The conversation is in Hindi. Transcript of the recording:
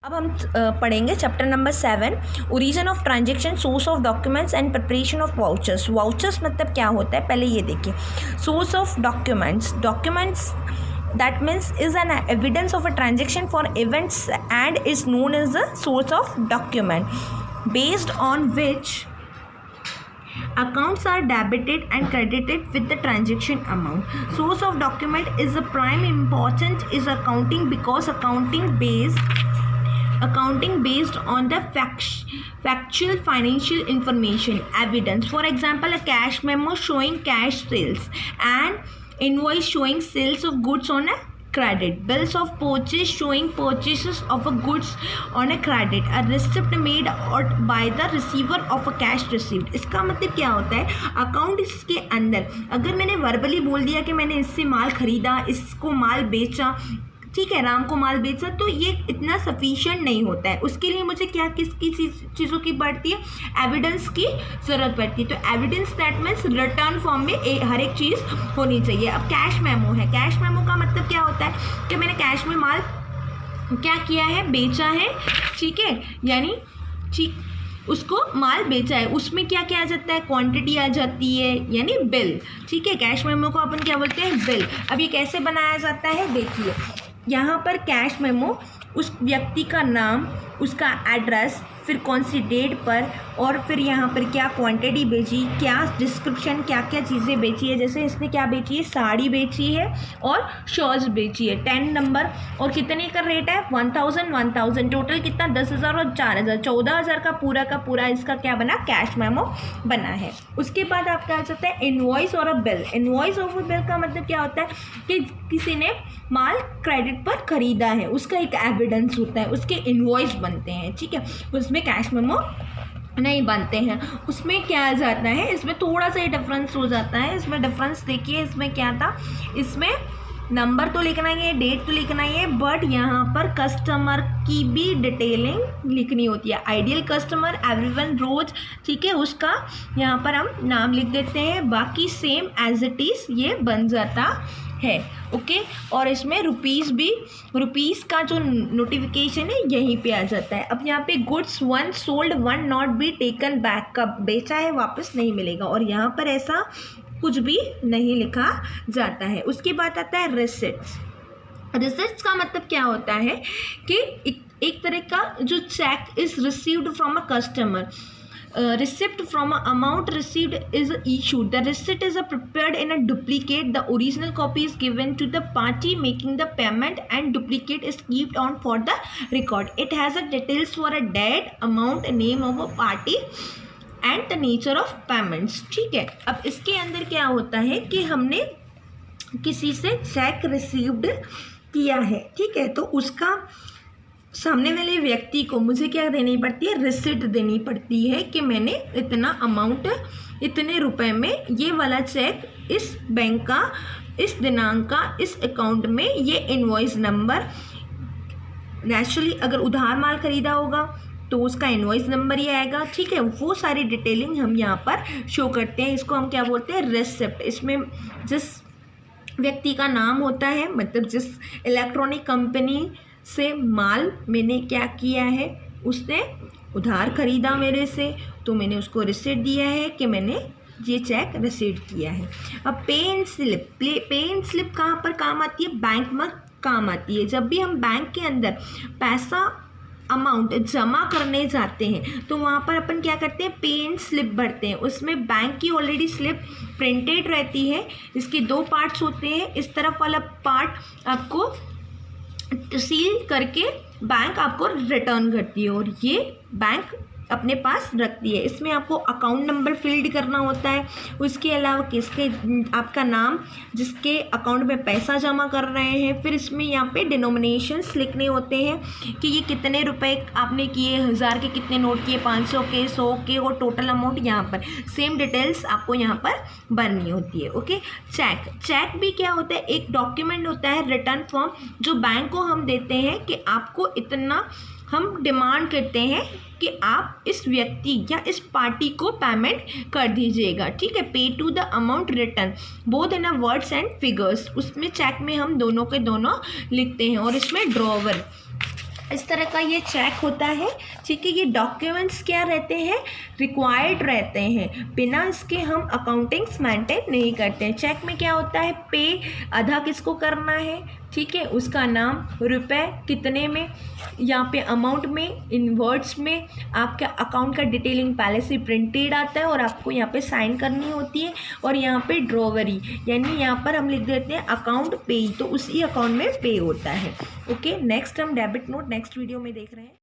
अब हम पढ़ेंगे chapter number 7, origin of transaction, source of documents and preparation of vouchers. Vouchers मतलब क्या होता है, पहले ये देखिए। Source of documents that means is an evidence of a transaction for events and is known as the source of document, based on which accounts are debited and credited with the transaction amount. Source of document is the prime important is accounting, because accounting based on the factual financial information evidence. For example, a cash memo showing cash sales, and invoice showing sales of goods on a credit, bills of purchase showing purchases of a goods on a credit, a receipt made or by the receiver of a cash received। इसका मतलब क्या होता है, अकाउंट इसके अंदर अगर मैंने वर्बली बोल दिया कि मैंने इससे माल खरीदा, इसको माल बेचा, ठीक है, राम को माल बेचा, तो ये इतना सफिशिएंट नहीं होता है। उसके लिए मुझे क्या किसकी चीज़ों की पड़ती है, एविडेंस की ज़रूरत पड़ती है। तो evidence that means return form में हर एक चीज़ होनी चाहिए। अब कैश मेमो है, कैश मेमो का मतलब क्या होता है कि मैंने कैश में माल क्या किया है, बेचा है, ठीक है, यानी ठीक उसको माल बेचा है, उसमें क्या क्या आ जाता है, क्वांटिटी आ जाती है, यानी बिल, ठीक है। कैश मेमो को अपन क्या बोलते हैं, बिल। अब ये कैसे बनाया जाता है, देखिए यहाँ पर कैश मेमो उस व्यक्ति का नाम, उसका एड्रेस, फिर कौन सी डेट पर, और फिर यहाँ पर क्या क्वांटिटी बेची, क्या डिस्क्रिप्शन, क्या क्या चीज़ें बेची है। जैसे इसने क्या बेची है, साड़ी बेची है और शर्ट्स बेची है, 10 नंबर, और कितने का रेट है, 1000, टोटल कितना, 10,000 और 4,000, 14,000 का पूरा इसका क्या बना, कैश मेमो बना है। उसके बाद आपका आ जाता है इनवॉइस और अ बिल। इनवॉइस और बिल का मतलब क्या होता है कि किसी ने माल क्रेडिट पर खरीदा है, उसका एक एविडेंस होता है, उसके इनवॉइस बनते हैं, ठीक है। उसमें कैश मेमो नहीं बनते हैं। उसमें क्या आ जाता है, इसमें थोड़ा सा ही डिफरेंस हो जाता है। इसमें डिफरेंस देखिए, इसमें क्या था, इसमें नंबर तो लिखना ही है, डेट तो लिखना ही है, बट यहाँ पर कस्टमर की भी डिटेलिंग लिखनी होती है। आइडियल कस्टमर, एवरीवन, रोज, ठीक है, उसका यहाँ पर हम नाम लिख देते हैं, बाकी सेम एज इट इज़ ये बन जाता है, ओके। और इसमें रुपीज़ का जो नोटिफिकेशन है यहीं पे आ जाता है। अब यहाँ पे goods one sold one not be taken back, कब बेचा है वापस नहीं मिलेगा, और यहाँ पर ऐसा कुछ भी नहीं लिखा जाता है। उसके बाद आता है रिसिट्स। रिसिट्स का मतलब क्या होता है कि एक तरह का जो check is received from a customer, receipt from an amount received is issued. The receipt is prepared in a duplicate. The original copy is given to the party making the payment, and duplicate is kept on for the record. It has a details for a date, amount, name of a party and the nature of payments, ठीक है। अब इसके अंदर क्या होता है कि हमने किसी से चेक रिसीव्ड किया है, ठीक है, तो उसका सामने वाले व्यक्ति को मुझे क्या देनी पड़ती है, रिसिट देनी पड़ती है कि मैंने इतना अमाउंट, इतने रुपए में ये वाला चेक इस बैंक का, इस दिनांक का, इस अकाउंट में, ये इनवॉइस नंबर। नेचुरली अगर उधार माल खरीदा होगा तो उसका इनवॉइस नंबर ही आएगा, ठीक है। वो सारी डिटेलिंग हम यहाँ पर शो करते हैं, इसको हम क्या बोलते हैं, रिसिप्ट। इसमें जिस व्यक्ति का नाम होता है, मतलब जिस इलेक्ट्रॉनिक कंपनी से माल मैंने क्या किया है, उसने उधार खरीदा मेरे से, तो मैंने उसको रिसीट दिया है कि मैंने ये चेक रिसीट किया है। अब पे एंड स्लिप कहाँ पर काम आती है, बैंक में काम आती है। जब भी हम बैंक के अंदर पैसा अमाउंट जमा करने जाते हैं तो वहाँ पर अपन क्या करते हैं, पे एंड स्लिप भरते हैं। उसमें बैंक की ऑलरेडी स्लिप प्रिंटेड रहती है, इसके 2 पार्ट्स होते हैं। इस तरफ वाला पार्ट आपको सील करके बैंक आपको रिटर्न करती है, और ये बैंक अपने पास रखती है। इसमें आपको अकाउंट नंबर फील्ड करना होता है, उसके अलावा किसके, आपका नाम, जिसके अकाउंट में पैसा जमा कर रहे हैं, फिर इसमें यहाँ पे डिनोमिनेशंस लिखने होते हैं कि ये कितने रुपए आपने किए, 1000 के कितने नोट किए, 500 के, 100 के, और टोटल अमाउंट यहाँ पर सेम डिटेल्स आपको यहाँ पर भरनी होती है, ओके। चेक भी क्या होता है, एक डॉक्यूमेंट होता है, रिटर्न फॉर्म, जो बैंक को हम देते हैं कि आपको इतना, हम डिमांड करते हैं कि आप इस व्यक्ति या इस पार्टी को पेमेंट कर दीजिएगा, ठीक है। Pay to the amount return both in a words and figures. उसमें चेक में हम दोनों के दोनों लिखते हैं। और इसमें ड्रॉवर, इस तरह का ये चेक होता है, ठीक है। ये डॉक्यूमेंट्स क्या रहते हैं, रिक्वायर्ड रहते हैं, बिना इसके हम अकाउंटिंग्स मेंटेन नहीं करते हैं। चेक में क्या होता है, पे आधा किसको करना है, ठीक है, उसका नाम, रुपए कितने में, यहाँ पे अमाउंट में, इन वर्ड्स में आपका अकाउंट का डिटेलिंग पहले से प्रिंटेड आता है और आपको यहाँ पे साइन करनी होती है। और यहाँ पे ड्रॉवरी यानी यहाँ पर हम लिख देते हैं अकाउंट पे, तो उसी अकाउंट में पे होता है। ओके, नेक्स्ट हम डेबिट नोट नेक्स्ट वीडियो में देख रहे हैं।